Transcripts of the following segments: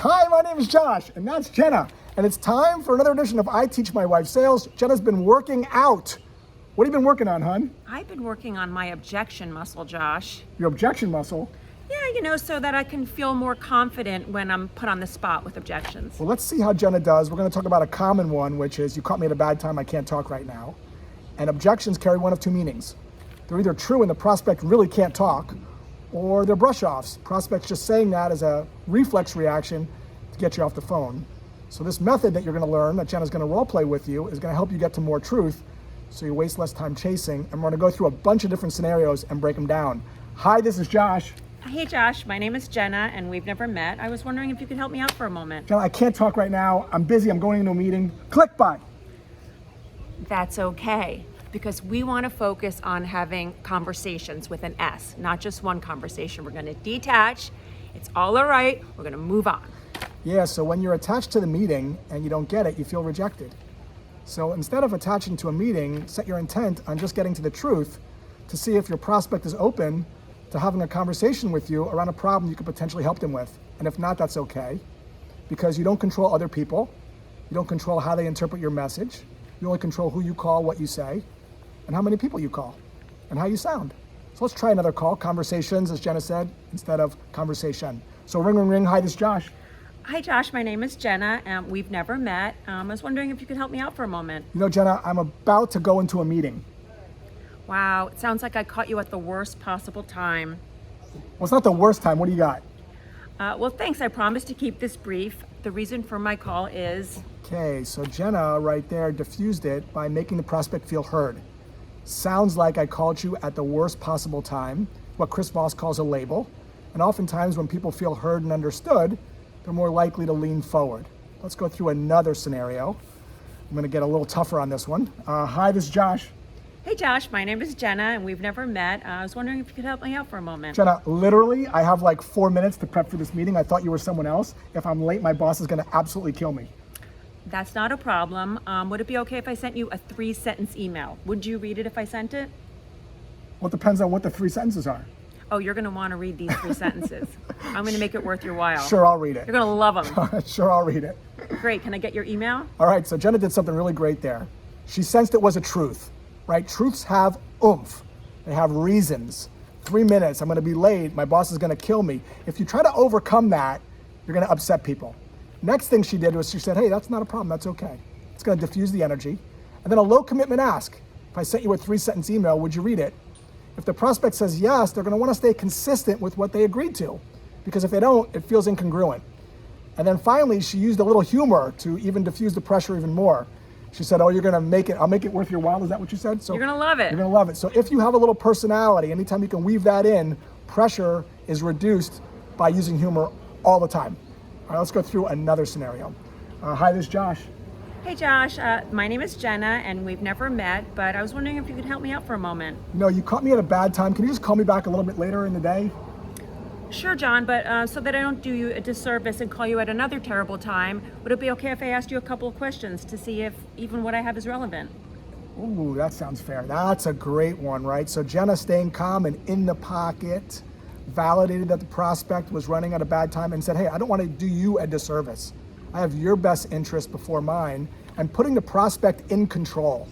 Hi, my name is Josh, and that's Jenna. And it's time for another edition of I Teach My Wife Sales. Jenna's been working out. What have you been working on, hon? I've been working on my objection muscle, Josh. Your objection muscle? Yeah, so that I can feel more confident when I'm put on the spot with objections. Well, let's see how Jenna does. We're going to talk about a common one, which is you caught me at a bad time, I can't talk right now. And objections carry one of two meanings. They're either true and the prospect really can't talk, or they're brush-offs. Prospect's just saying that as a reflex reaction to get you off the phone. So this method that you're going to learn, that Jenna's going to role play with you, is going to help you get to more truth so you waste less time chasing. And we're going to go through a bunch of different scenarios and break them down. Hi, this is Josh. Hey, Josh, my name is Jenna, and we've never met. I was wondering if you could help me out for a moment. Jenna, I can't talk right now. I'm busy. I'm going into a meeting. Click bye. That's okay, because we want to focus on having conversations with an S, not just one conversation. We're going to detach. It's all right. We're going to move on. Yeah, so when you're attached to the meeting and you don't get it, you feel rejected. So instead of attaching to a meeting, set your intent on just getting to the truth to see if your prospect is open to having a conversation with you around a problem you could potentially help them with. And if not, that's okay, because you don't control other people. You don't control how they interpret your message. You only control who you call, what you say, and how many people you call, and how you sound. So let's try another call, conversations, as Jenna said, instead of conversation. So ring, ring, ring. Hi, this is Josh. Hi, Josh. My name is Jenna, and we've never met. I was wondering if you could help me out for a moment. You know, Jenna, I'm about to go into a meeting. Wow, it sounds like I caught you at the worst possible time. Well, it's not the worst time. What do you got? Well, thanks. I promise to keep this brief. The reason for my call is... Okay, so Jenna right there diffused it by making the prospect feel heard. Sounds like I called you at the worst possible time, what Chris Voss calls a label. And oftentimes when people feel heard and understood, they're more likely to lean forward. Let's go through another scenario. I'm going to get a little tougher on this one. Hi, this is Josh. Hey, Josh. My name is Jenna, and we've never met. I was wondering if you could help me out for a moment. Jenna, literally, I have like 4 minutes to prep for this meeting. I thought you were someone else. If I'm late, my boss is going to absolutely kill me. That's not a problem. Would it be okay if I sent you a 3-sentence email? Would you read it if I sent it? Well, it depends on what the 3 sentences are. Oh, you're going to want to read these 3 sentences. I'm going to make it worth your while. Sure, I'll read it. You're going to love them. Sure, I'll read it. Great. Can I get your email? All right, so Jenna did something really great there. She sensed it was a truth, right? Truths have oomph. They have reasons. 3 minutes, I'm going to be late. My boss is going to kill me. If you try to overcome that, you're going to upset people. Next thing she did was she said, hey, that's not a problem. That's okay. It's going to diffuse the energy. And then a low commitment ask. If I sent you a 3-sentence email, would you read it? If the prospect says yes, they're going to want to stay consistent with what they agreed to, because if they don't, it feels incongruent. And then finally, she used a little humor to even diffuse the pressure even more. She said, oh, you're going to make it, I'll make it worth your while. Is that what you said? So you're going to love it. You're going to love it. So if you have a little personality, anytime you can weave that in, pressure is reduced by using humor all the time. All right, let's go through another scenario. Hi, this is Josh. Hey, Josh. My name is Jenna, and we've never met, but I was wondering if you could help me out for a moment. You know, you caught me at a bad time. Can you just call me back a little bit later in the day? Sure, John, but so that I don't do you a disservice and call you at another terrible time, would it be okay if I asked you a couple of questions to see if even what I have is relevant? Ooh, that sounds fair. That's a great one, right? So Jenna staying calm and in the pocket, validated that the prospect was running at a bad time and said, hey, I don't want to do you a disservice. I have your best interest before mine, and putting the prospect in control.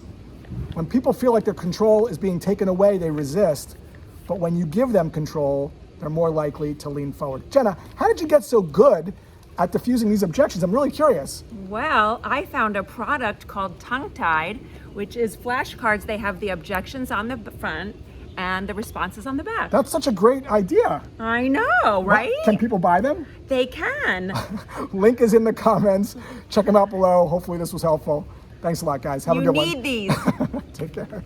When people feel like their control is being taken away, they resist. But when you give them control, they're more likely to lean forward. Jenna, how did you get so good at diffusing these objections? I'm really curious. Well, I found a product called Tounge, which is flashcards. They have the objections on the front and the responses on the back. That's such a great idea. I know, right? Can people buy them? They can. Link is in the comments. Check them out below. Hopefully this was helpful. Thanks a lot, guys. Have a good one. You need these. Take care.